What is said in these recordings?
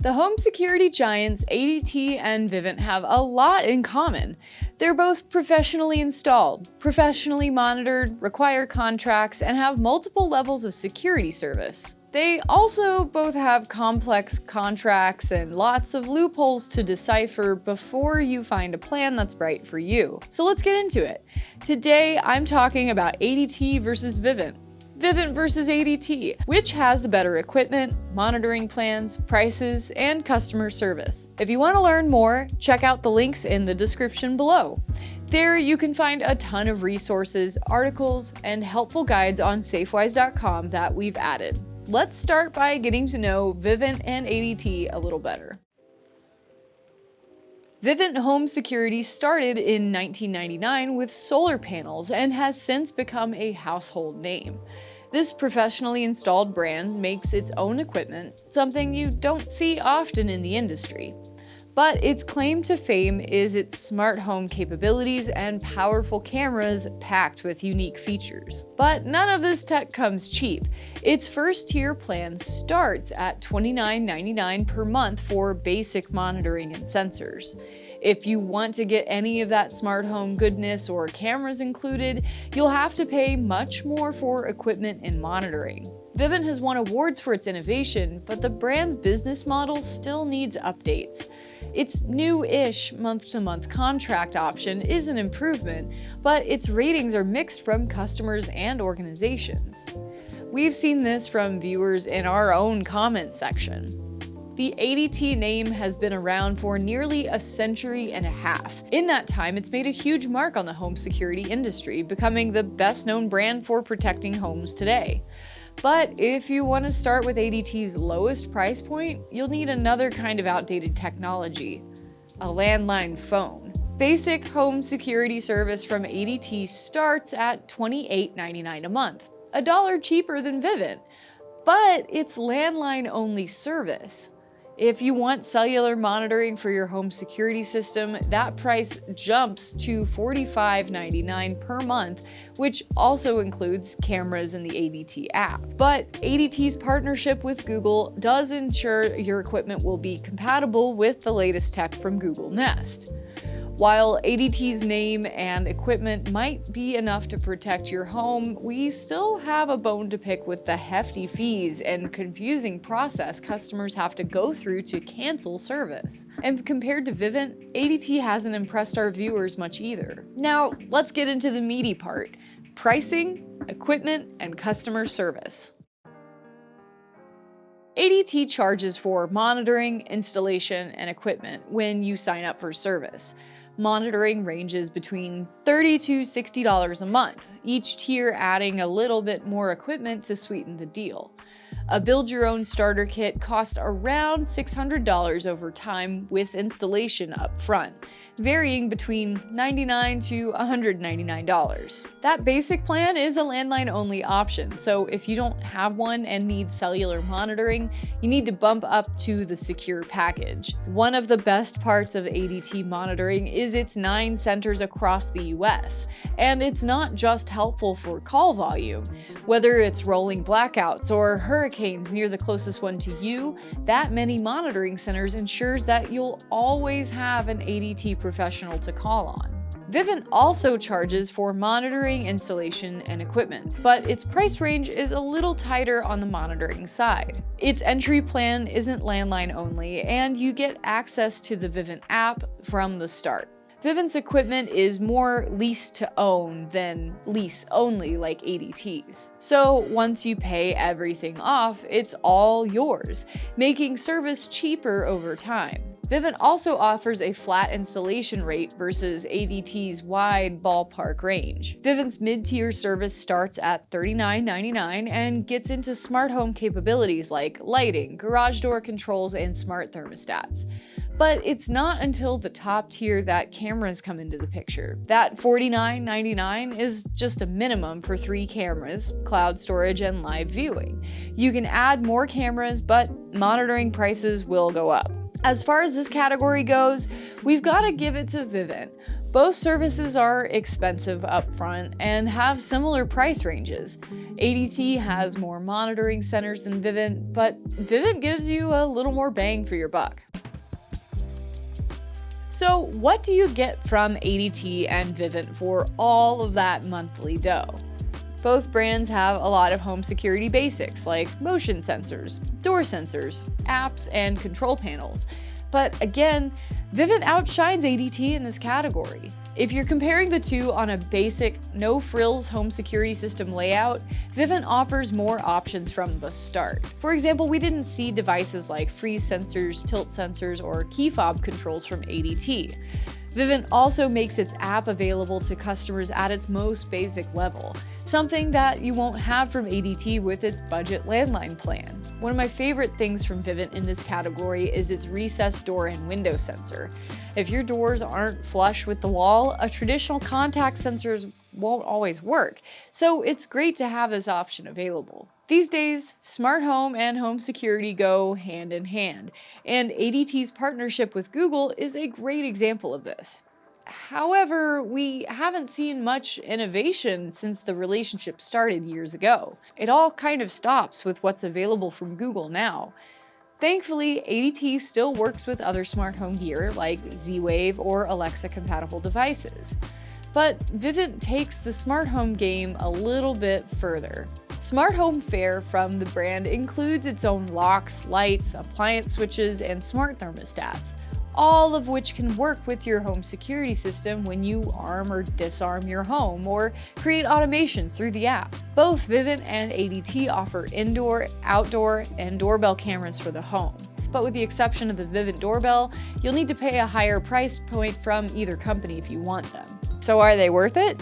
The home security giants ADT and Vivint have a lot in common. They're both professionally installed, professionally monitored, require contracts, and have multiple levels of security service. They also both have complex contracts and lots of loopholes to decipher before you find a plan that's right for you. So let's get into it. Today, I'm talking about ADT versus Vivint. Vivint versus ADT, which has the better equipment, monitoring plans, prices, and customer service. If you want to learn more, check out the links in the description below. There you can find a ton of resources, articles, and helpful guides on Safewise.com that we've added. Let's start by getting to know Vivint and ADT a little better. Vivint Home Security started in 1999 with solar panels and has since become a household name. This professionally installed brand makes its own equipment, something you don't see often in the industry. But its claim to fame is its smart home capabilities and powerful cameras packed with unique features. But none of this tech comes cheap. Its first tier plan starts at $29.99 per month for basic monitoring and sensors. If you want to get any of that smart home goodness or cameras included, you'll have to pay much more for equipment and monitoring. Vivint has won awards for its innovation, but the brand's business model still needs updates. Its new-ish month-to-month contract option is an improvement, but its ratings are mixed from customers and organizations. We've seen this from viewers in our own comment section. The ADT name has been around for nearly a century and a half. In that time, it's made a huge mark on the home security industry, becoming the best-known brand for protecting homes today. But if you want to start with ADT's lowest price point, you'll need another kind of outdated technology: a landline phone. Basic home security service from ADT starts at $28.99 a month, $1 cheaper than Vivint, but it's landline-only service. If you want cellular monitoring for your home security system, that price jumps to $45.99 per month, which also includes cameras in the ADT app. But ADT's partnership with Google does ensure your equipment will be compatible with the latest tech from Google Nest. While ADT's name and equipment might be enough to protect your home, we still have a bone to pick with the hefty fees and confusing process customers have to go through to cancel service. And compared to Vivint, ADT hasn't impressed our viewers much either. Now, let's get into the meaty part: pricing, equipment, and customer service. ADT charges for monitoring, installation, and equipment when you sign up for service. Monitoring ranges between $30 to $60 a month, each tier adding a little bit more equipment to sweeten the deal. A build-your-own starter kit costs around $600 over time with installation up front, varying between $99 to $199. That basic plan is a landline-only option, so if you don't have one and need cellular monitoring, you need to bump up to the secure package. One of the best parts of ADT monitoring is its 9 centers across the US, and it's not just helpful for call volume. Whether it's rolling blackouts or hurricanes near the closest one to you, that many monitoring centers ensures that you'll always have an ADT professional to call on. Vivint also charges for monitoring, installation, and equipment, but its price range is a little tighter on the monitoring side. Its entry plan isn't landline only, and you get access to the Vivint app from the start. Vivint's equipment is more lease to own than lease only like ADT's. So once you pay everything off, it's all yours, making service cheaper over time. Vivint also offers a flat installation rate versus ADT's wide ballpark range. Vivint's mid-tier service starts at $39.99 and gets into smart home capabilities like lighting, garage door controls, and smart thermostats. But it's not until the top tier that cameras come into the picture. That $49.99 is just a minimum for 3 cameras, cloud storage, and live viewing. You can add more cameras, but monitoring prices will go up. As far as this category goes, we've got to give it to Vivint. Both services are expensive upfront and have similar price ranges. ADT has more monitoring centers than Vivint, but Vivint gives you a little more bang for your buck. So what do you get from ADT and Vivint for all of that monthly dough? Both brands have a lot of home security basics like motion sensors, door sensors, apps, and control panels. But again, Vivint outshines ADT in this category. If you're comparing the two on a basic, no-frills home security system layout, Vivint offers more options from the start. For example, we didn't see devices like freeze sensors, tilt sensors, or key fob controls from ADT. Vivint also makes its app available to customers at its most basic level, something that you won't have from ADT with its budget landline plan. One of my favorite things from Vivint in this category is its recessed door and window sensor. If your doors aren't flush with the wall, a traditional contact sensors won't always work, so it's great to have this option available. These days, smart home and home security go hand in hand, and ADT's partnership with Google is a great example of this. However, we haven't seen much innovation since the relationship started years ago. It all kind of stops with what's available from Google now. Thankfully, ADT still works with other smart home gear like Z-Wave or Alexa-compatible devices. But Vivint takes the smart home game a little bit further. Smart home fare from the brand includes its own locks, lights, appliance switches, and smart thermostats, all of which can work with your home security system when you arm or disarm your home or create automations through the app. Both Vivint and ADT offer indoor, outdoor, and doorbell cameras for the home. But with the exception of the Vivint doorbell, you'll need to pay a higher price point from either company if you want them. So are they worth it?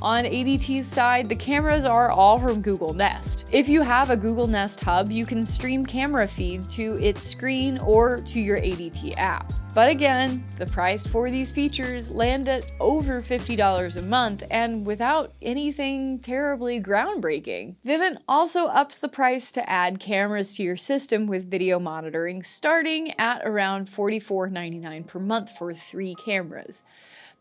On ADT's side, the cameras are all from Google Nest. If you have a Google Nest hub, you can stream camera feed to its screen or to your ADT app. But again, the price for these features land at over $50 a month and without anything terribly groundbreaking. Vivint also ups the price to add cameras to your system with video monitoring, starting at around $44.99 per month for 3 cameras.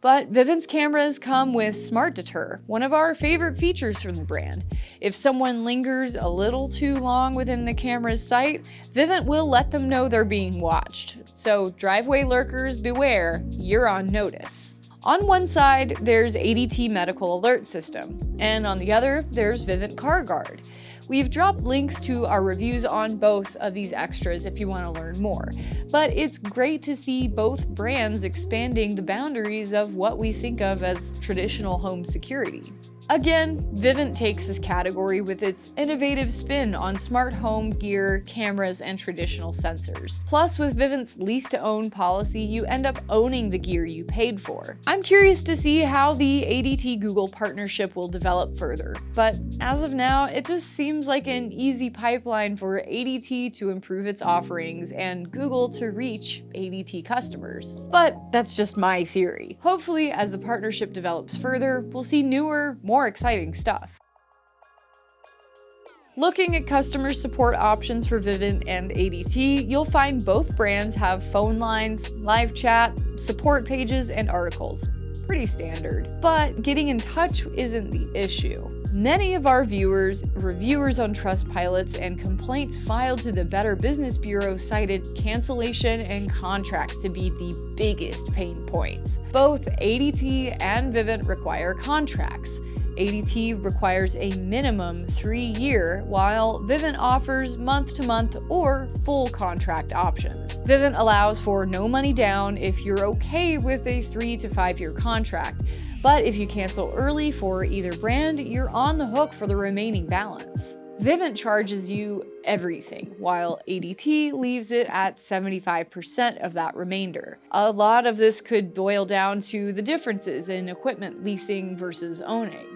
But Vivint's cameras come with Smart Deter, one of our favorite features from the brand. If someone lingers a little too long within the camera's sight, Vivint will let them know they're being watched. So driveway lurkers beware, you're on notice. On one side, there's ADT Medical Alert System, and on the other, there's Vivint Car Guard. We've dropped links to our reviews on both of these extras if you want to learn more, but it's great to see both brands expanding the boundaries of what we think of as traditional home security. Again, Vivint takes this category with its innovative spin on smart home gear, cameras, and traditional sensors. Plus, with Vivint's lease-to-own policy, you end up owning the gear you paid for. I'm curious to see how the ADT-Google partnership will develop further, but as of now, it just seems like an easy pipeline for ADT to improve its offerings and Google to reach ADT customers. But that's just my theory. Hopefully, as the partnership develops further, we'll see newer, more exciting stuff. Looking at customer support options for Vivint and ADT, you'll find both brands have phone lines, live chat, support pages, and articles. Pretty standard. But getting in touch isn't the issue. Many of our reviewers on Trustpilots, and complaints filed to the Better Business Bureau cited cancellation and contracts to be the biggest pain points. Both ADT and Vivint require contracts. ADT requires a minimum 3-year, while Vivint offers month-to-month or full contract options. Vivint allows for no money down if you're okay with a 3 to 5 year contract, but if you cancel early for either brand, you're on the hook for the remaining balance. Vivint charges you everything, while ADT leaves it at 75% of that remainder. A lot of this could boil down to the differences in equipment leasing versus owning.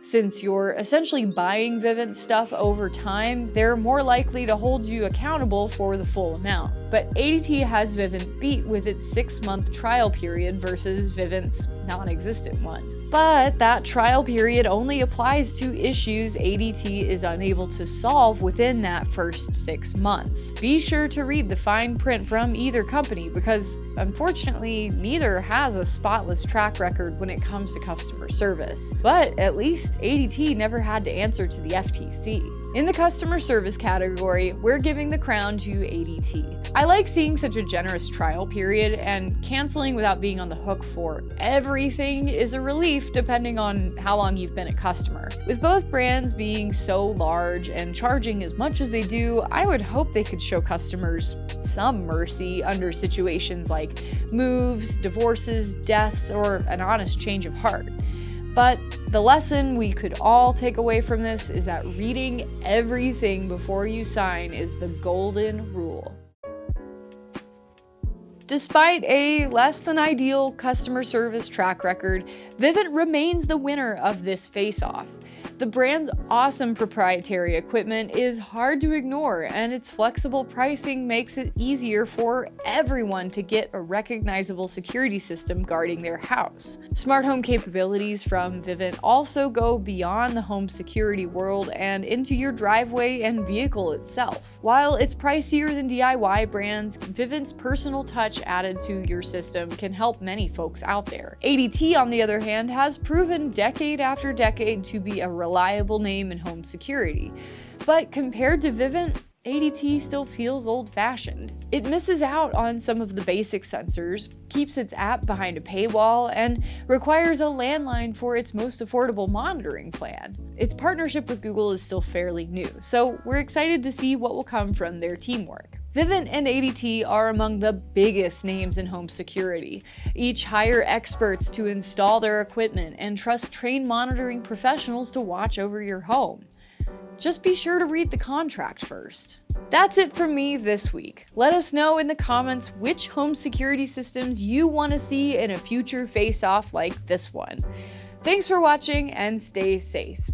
Since you're essentially buying Vivint stuff over time, they're more likely to hold you accountable for the full amount. But ADT has Vivint beat with its 6-month trial period versus Vivint's non-existent one. But that trial period only applies to issues ADT is unable to solve within that first 6 months. Be sure to read the fine print from either company because, unfortunately, neither has a spotless track record when it comes to customer service. But at least ADT never had to answer to the FTC. In the customer service category, we're giving the crown to ADT. I like seeing such a generous trial period, and canceling without being on the hook for everything is a relief depending on how long you've been a customer. With both brands being so large and charging as much as they do, I would hope they could show customers some mercy under situations like moves, divorces, deaths, or an honest change of heart. But the lesson we could all take away from this is that reading everything before you sign is the golden rule. Despite a less than ideal customer service track record, Vivint remains the winner of this face-off. The brand's awesome proprietary equipment is hard to ignore, and its flexible pricing makes it easier for everyone to get a recognizable security system guarding their house. Smart home capabilities from Vivint also go beyond the home security world and into your driveway and vehicle itself. While it's pricier than DIY brands, Vivint's personal touch added to your system can help many folks out there. ADT, on the other hand, has proven decade after decade to be a reliable name in home security. But compared to Vivint, ADT still feels old-fashioned. It misses out on some of the basic sensors, keeps its app behind a paywall, and requires a landline for its most affordable monitoring plan. Its partnership with Google is still fairly new, so we're excited to see what will come from their teamwork. Vivint and ADT are among the biggest names in home security. Each hire experts to install their equipment and trust trained monitoring professionals to watch over your home. Just be sure to read the contract first. That's it from me this week. Let us know in the comments which home security systems you want to see in a future face-off like this one. Thanks for watching and stay safe.